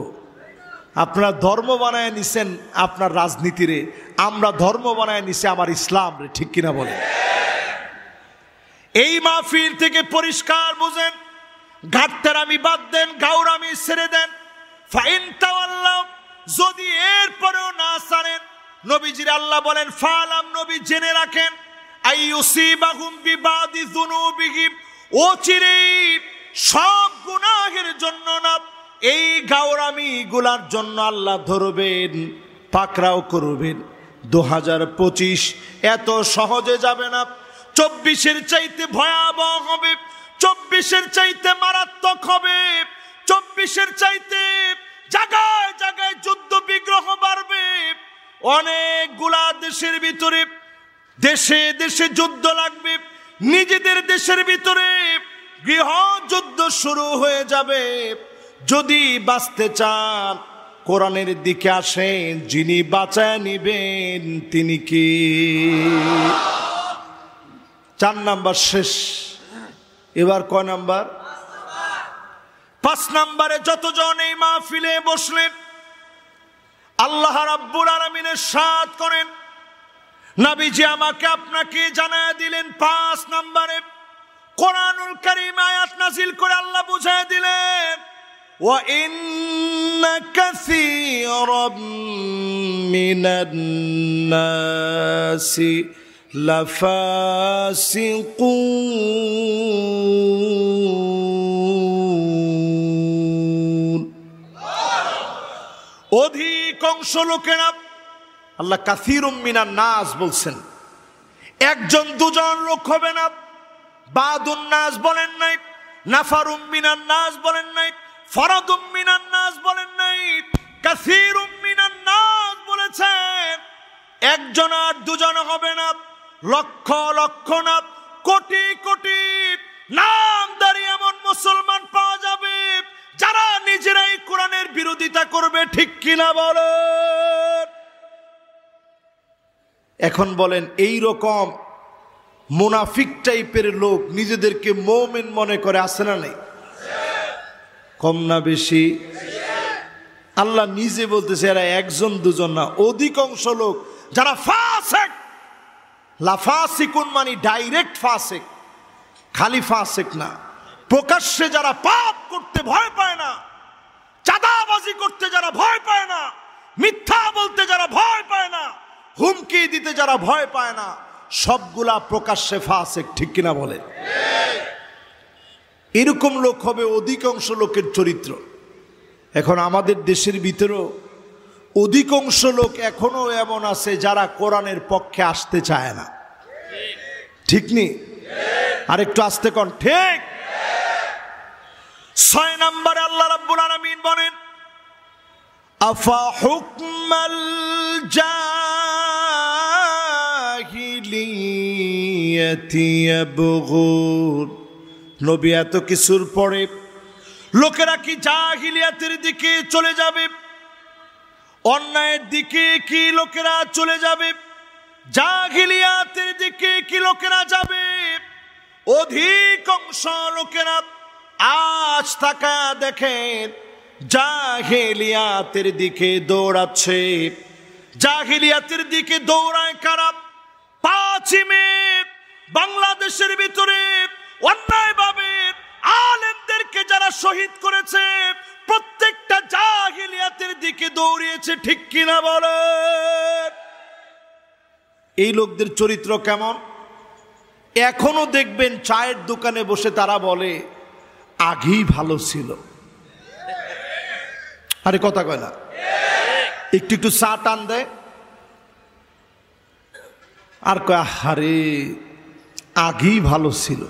আপনারা ধর্ম বানায় নিছেন আপনার রাজনীতিরে, আমরা ধর্ম বানায় নিছি আমার ইসলাম রে, ঠিক কিনা বলে? এই মাহফিল থেকে পরিষ্কার বুঝেন, ঘাটতেরামি বাদ দেন, গাউরামি ছেড়ে দেন। ফাইন তাওয়াল্লাউ, যদি এরপরেও না ছাড়েন, নবীজির আল্লাহ বলেন ফালাম, নবী জেনে রাখেন, আইয়ুসিবাহুম বিবাদি যুনুবিহিম, অচিরেই সব গুনাহের জন্য না, এই গাওরামি গুলার জন্য আল্লাহ ধরবেন, পাকড়াও করবেন। 2025 এত সহজে যাবে না, 24-এর চাইতে ভয়াবহ হবে, 24-এর চাইতে মারাত্মক হবে, 24-এর চাইতে জায়গায় জায়গায় যুদ্ধ বিগ্রহ বাড়বে। অনেকগুলা দেশের ভিতরে, দেশে দেশে যুদ্ধ লাগবে, নিজেদের দেশের ভিতরে গৃহযুদ্ধ শুরু হয়ে যাবে। যদি বাঁচতে চান, কোরআনের দিকে আসেন, যিনি বাঁচায় নিবেন তিনি কি? 4 নাম্বার শেষ, এবার কয় নাম্বার? 5 নাম্বারে যতজন এই মাহফিলে বসলেন, আল্লাহ রাব্বুল আলামিনের সাথ করেন, নবীজি আমাকে আপনাকে জানায় দিলেন 5 নাম্বারে কোরআনুল কারীম আয়াত নাযিল করে আল্লাহ বুঝায় দিলেন, ওয়া ইন্না কাসীরাম মিনান নাসি লাফাসিকুন। অধিকাংশ লোকেরা, আল্লাহ কাসীরুম মিনান নাস বলছেন, একজন দুজন লোক হবে না। বাদুন নাস বলেন নাই, নাফারুম মিনান নাস বলেন নাই, ফরাদুম মিনান নাস বলেন নাই, কাসীরুম মিনান নাস বলেছেন। একজন আর দুজন হবে না, লক্ষ লক্ষ না, কোটি কোটি নামধারী এমন মুসলমান পাওয়া যাবে যারা নিজেরাই কোরআনের বিরোধিতা করবে, ঠিক কিনা বলেন? এখন বলেন, এই রকম মুনাফিক টাইপের লোক নিজেদেরকে মুমিন মনে করে, আছে না নাই? কম না বেশি? আল্লাহ নিজে বলতেছে এরা একজন দুজন না, অধিকাংশ লোক যারা ফাসিক। লাফাসিকুন মানে ডাইরেক্ট ফাসিক, খালি ফাসিক না, প্রকাশ্যে যারা পাপ করতে ভয় পায় না, চাঁদাবাজি করতে যারা ভয় পায় না, মিথ্যা বলতে যারা ভয় পায় না, হুমকি দিতে যারা ভয় পায় না, সবগুলা প্রকাশ্যে ফাসিক। ঠিক কিনা বলে? এরকম লোক হবে অধিকাংশ লোকের চরিত্র। এখন আমাদের দেশের ভিতরেও অধিকাংশ লোক এখনো এমন আছে যারা কোরআনের পক্ষে আসতে চায় না। ঠিক নি? আর একটু আস্তে কোন ঠিক। 6 নম্বরে আল্লাহ রাব্বুল আলামিন বলেন আফা হুকমাল জাহিলিয়াতি ইয়াবগুন। নবী এত কিছুর পরে লোকেরা কি জাহিলিয়াতের দিকে চলে যাবে? অন্যায়ের দিকে কি লোকেরা চলে যাবে? জাহিলিয়াতের দিকে কি লোকেরা যাবে? অধিকাংশ লোকেরা আজ তাকা দেখেন জাহিলিয়াতের দিকে দৌড়াচ্ছে। জাহিলিয়াতের দিকে দৌড়ায় কারা? 5 মে বাংলাদেশের ভিতরে অন্যায়ভাবে আলেমদেরকে যারা শহীদ করেছে, প্রত্যেকটা জাহিলিয়াতের দিকে দৌড়িয়েছে। ঠিক কিনা বলেন? এই লোকদের চরিত্র কেমন? এখনো দেখবেন চায়ের দোকানে বসে তারা বলে আগেই ভালো ছিল। আরে কথা কয় না? একটু একটু চা টান দেয় আর কয় আরে আগেই ভালো ছিল।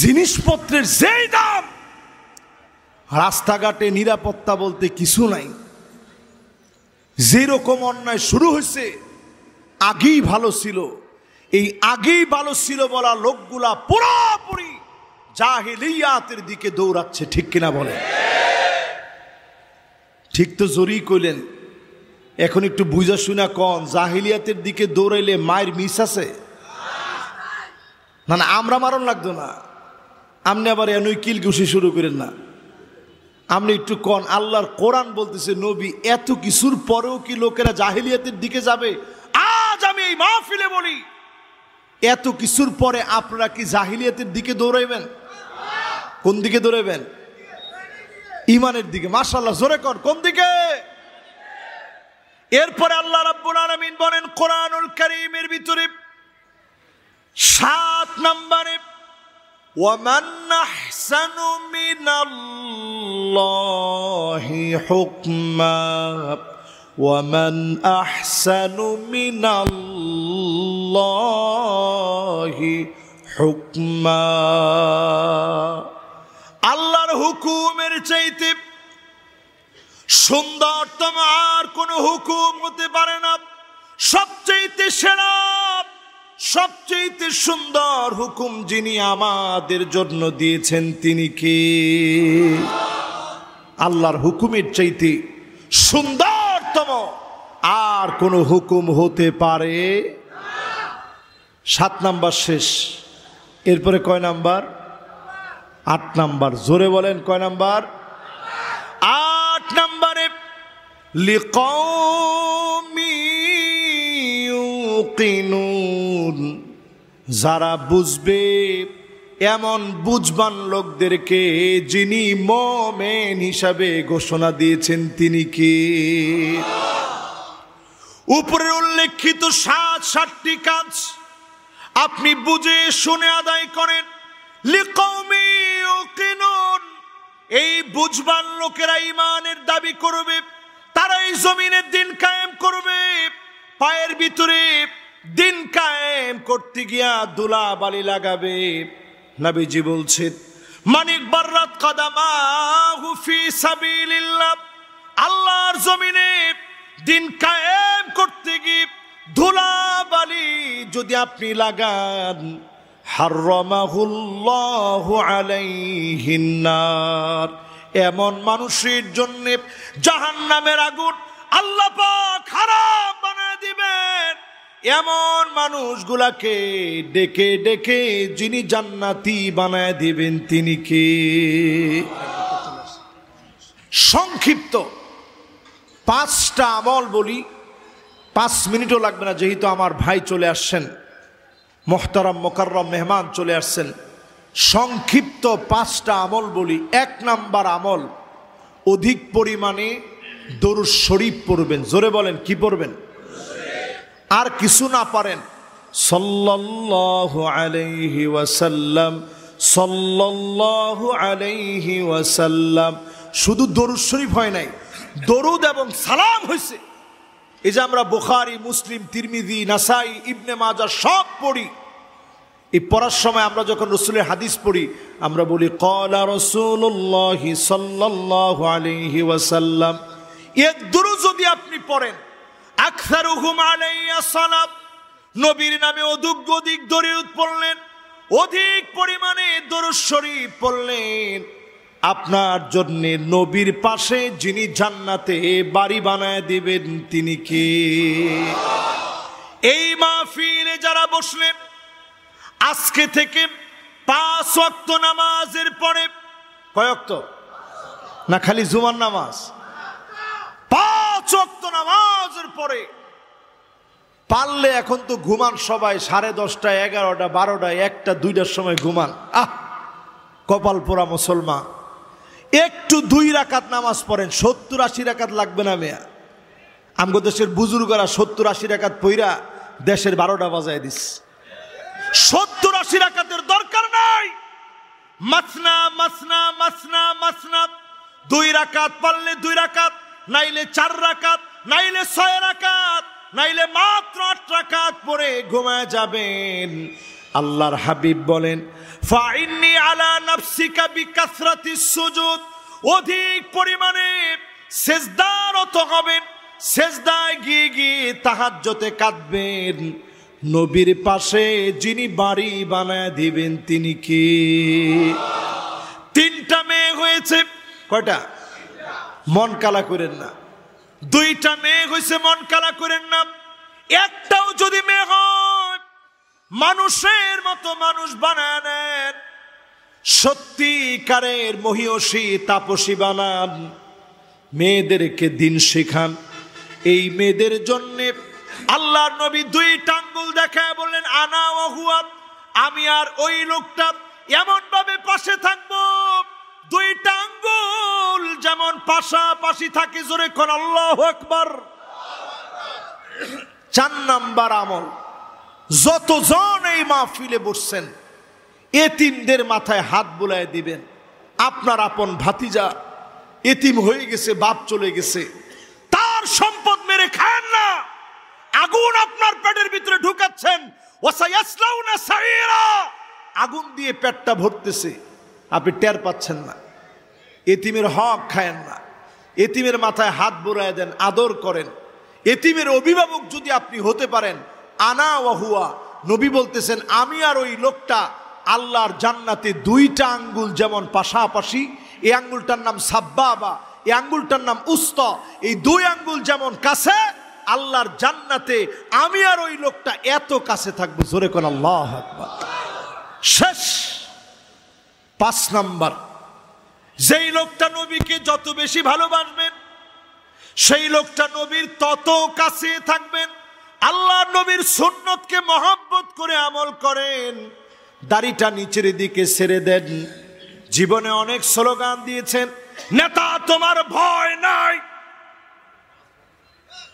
জিনিসপত্রের যেই দাম, রাস্তাঘাটে নিরাপত্তা বলতে কিছু নাই। যেরকম অন্যায় শুরু হয়েছে আগেই ভালো ছিল। এই আগেই ভালো ছিল বলা লোকগুলা পুরোপুরি জাহিলিয়াতের দিকে দৌড়াচ্ছে। ঠিক কিনা বলে? ঠিক তো জোরেই কইলেন। এখন একটু বুঝা শুনা কন, জাহিলিয়াতের দিকে দৌড়াইলে মায়ের মিস আছে? না না, আমরা মারণ লাগতো না। আপনি আবার এনই কিল ঘুষি শুরু করেন না। আপনি একটু কন, আল্লাহর কোরআন বলতেছে নবী এত কিছুর পরেও কি লোকেরা জাহিলিয়াতের দিকে যাবে? আজ আমি এই মাহফিলে বলি, এত কিছুর পরে আপনারা কি জাহিলিয়াতের দিকে দৌড়াইবেন? কোন দিকে দৌড়াইবেন? ইমানের দিকে। মাশাআল্লাহ, জোরে কর, কোন দিকে? এরপরে আল্লাহ রাব্বুল আলামিন বলেন কোরআনুল কারীমের ভিতরে 7 নম্বরে وَمَنْ أَحْسَنُ مِنَ اللَّهِ حُكْمًا وَمَنْ أَحْسَنُ مِنَ اللَّهِ حُكْمًا। আল্লাহর হুকুমের চাইতে সুন্দরতম আর কোন হুকুম হতে পারে না। সবচেয়ে সেরা, সবচেয়ে সুন্দর হুকুম যিনি আমাদের জন্য দিয়েছেন তিনি কে? আল্লাহর হুকুমের চাইতে সুন্দরতম আর কোন হুকুম হতে পারে? 7 নাম্বার শেষ। এরপরে কয় নাম্বার? 8 নাম্বার। জোরে বলেন, কয় নাম্বার? 8 নাম্বারে লিকাউমি ইউকিনুন, যারা বুঝবে এমন বুঝবান লোকদেরকে যিনি মুমিন হিসাবে ঘোষণা দিয়েছেন তিনি কে? উপরে উল্লেখিত 7টি কাজ আপনি বুঝে শুনে আদায় করেন। লিকাউমি ইউকিনুন, এই বুঝবান লোকেরা ঈমানের দাবি করবে, তারা এই জমিনে দিন কায়েম করবে। পায়ের ভিতরে দিন কায়েম করতে গিয়া দুলা বালি লাগাবে। নবীজি বলছেন মানিক বাররাত কদামাহু ফি সাবিলিল্লাহ, আল্লাহর জমিনে দিন কায়েম করতে গিয়ে ধুলা বালি যদি আপনি লাগান, হারামাহুল্লাহু আলাইহিন নার, এমন মানুষের জন্য জাহান্নামের আগুন আল্লাহ পাক হারাম বানায় দিবেন। এমন মানুষগুলাকে ডেকে ডেকে যিনি জান্নাতি বানায় দিবেন তিনি কে? সংক্ষিপ্ত 5টা আমল বলি, 5 মিনিটও লাগবে না, যেহেতু আমার ভাই চলে আসছেন, মোহতারাম মোকাররম মেহমান চলে আসছেন। সংক্ষিপ্ত 5টা আমল বলি। 1 নাম্বার আমল, অধিক পরিমাণে দরুদ শরীফ পড়বেন। জোরে বলেন, কি পড়বেন? আর কিছু না পারেন সাল্লাল্লাহু আলাইহি ওয়াসাল্লাম, সাল্লাল্লাহু আলাইহি ওয়াসাল্লাম। শুধু দরুদ শরীফ হয় নাই, দরুদ এবং সালাম হয়েছে। এই যে আমরা বুখারী, মুসলিম, তিরমিজি, নাসাই, ইবনে মাজাহ সব পড়ি, এই পড়ার সময় আমরা যখন রাসূলের হাদিস পড়ি আমরা বলি ক্বালা রাসূলুল্লাহ সাল্লাল্লাহু আলাইহি ওয়াসাল্লাম। এক দরুদ যদি আপনি পড়েন, আকসারুহুম আলাইয়া সালাত, নবীর নামে অধিক দরুদ পড়লেন, অধিক পরিমাণে দরুদ শরীফ পড়লেন, আপনার জন্য নবীর পাশে যিনি জান্নাতে বাড়ি বানায় দিবেন তিনি কে? এই মাহফিলে যারা বসলেন, আজকে থেকে 5 ওয়াক্ত নামাজের পরে, কয় ওয়াক্ত? না খালি জুমার নামাজ? 5 ওয়াক্ত নামাজের পরে পারলে, এখন তো ঘুমান সবাই 10:30, 11টা, 12টা, 1টা, 2টার সময় ঘুমান। কপাল পোড়া মুসলমান। একটু 2 রাকাত নামাজ পড়েন, 70-80 রাকাত লাগবে না মেয়া। আমগো দেশের বুজুর্গরা 70-80 রাকাত পইরা দেশের 12টা বাজায় দিস। 70-80 রাকাতের দরকার নাই। মাসনা মাসনা মাসনা মাসনা, 2 রাকাত পারলে 2 রাকাত, নাইলে 4 রাকাত, নাইলে 6 রাকাত, নাইলে মাত্র 8 রাকাত পরে ঘুমায় যাবেন। আল্লাহর হাবিব বলেন ফাইন্নি আলা নাফসিকা বিকাসরাতিস সুজুদ, অধিক পরিমাণে সিজদারত হবেন, সিজদায় গিয়ে গিয়ে তাহাজ্জুদে কাঁদবেন। নবীর পাশে যিনি বাড়ি বানায় দিবেন তিনি কি? 3টা মেয়ে হয়েছে, কয়টা? মন কালা করেন না। 2টা মেয়ে হয়েছে, মন কালা করেন না। একটাও যদি মেয়ে হয়, মানুষের মতো মানুষ বানায় নেন, সত্যিকারের মহিয়সী তাপসী বানান, মেয়েদেরকে দিন শেখান। এই মেয়েদের জন্য আল্লাহর নবী 2টা আঙ্গুল দেখায় বললেন আনা ওয়া হুয়া, আমি আর ওই লোকটা এমন ভাবে পাশে থাকবো, 2টা আঙ্গুল যেমন পাশাপাশি থাকে। জোরে কোন আল্লাহু আকবার। 4 নাম্বার আমল, যতজন এই মাহফিলে বসছেন এতিমদের মাথায় হাত বুলায় দিবেন। আপনার আপন ভাতিজা এতিম হয়ে গেছে, বাপ চলে গেছে, তার সম্পদ মেরে খান না, আগুন আপনার পেটের ভিতরে ঢুকাচ্ছেন। ওয়াসায়াসলাউনা সাইরা, আগুন দিয়ে পেটটা ভরতেছে, আপনি টের পাচ্ছেন না। এতিমের হক খায়েন না, এতিমের মাথায় হাত বুলায় দেন, আদর করেন। এতিমের অভিভাবক যদি আপনি হতে পারেন, আনা ওয়া হুয়া, নবী বলতেছেন আমি আর ওই লোকটা আল্লাহর জান্নাতে 2টা আঙ্গুল যেমন পাশাপাশি, এই আঙ্গুলটার নাম সাব্বাবা, এই আঙ্গুলটার নাম উস্তা, এই 2 আঙ্গুল যেমন কাছে, আল্লাহর জান্নাতে আমি আর ওই লোকটা এত কাছে থাকবো। জোরে কোন আল্লাহু আকবার। শেষ 5 নাম্বার, যেই লোকটা নবীকে যত বেশি ভালোবাসবেন, সেই লোকটা নবীর তত কাছে থাকবেন। আল্লাহ নবীর সুন্নতকে মহব্বত করে আমল করেন, দাড়িটা নিচের দিকে ছেড়ে দেন। জীবনে অনেক স্লোগান দিয়েছেন, নেতা তোমার ভয় নাই,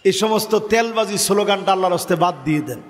এই সমস্ত তেলবাজি স্লোগানটা আল্লাহর রাস্তায় বাদ দিয়ে দেন।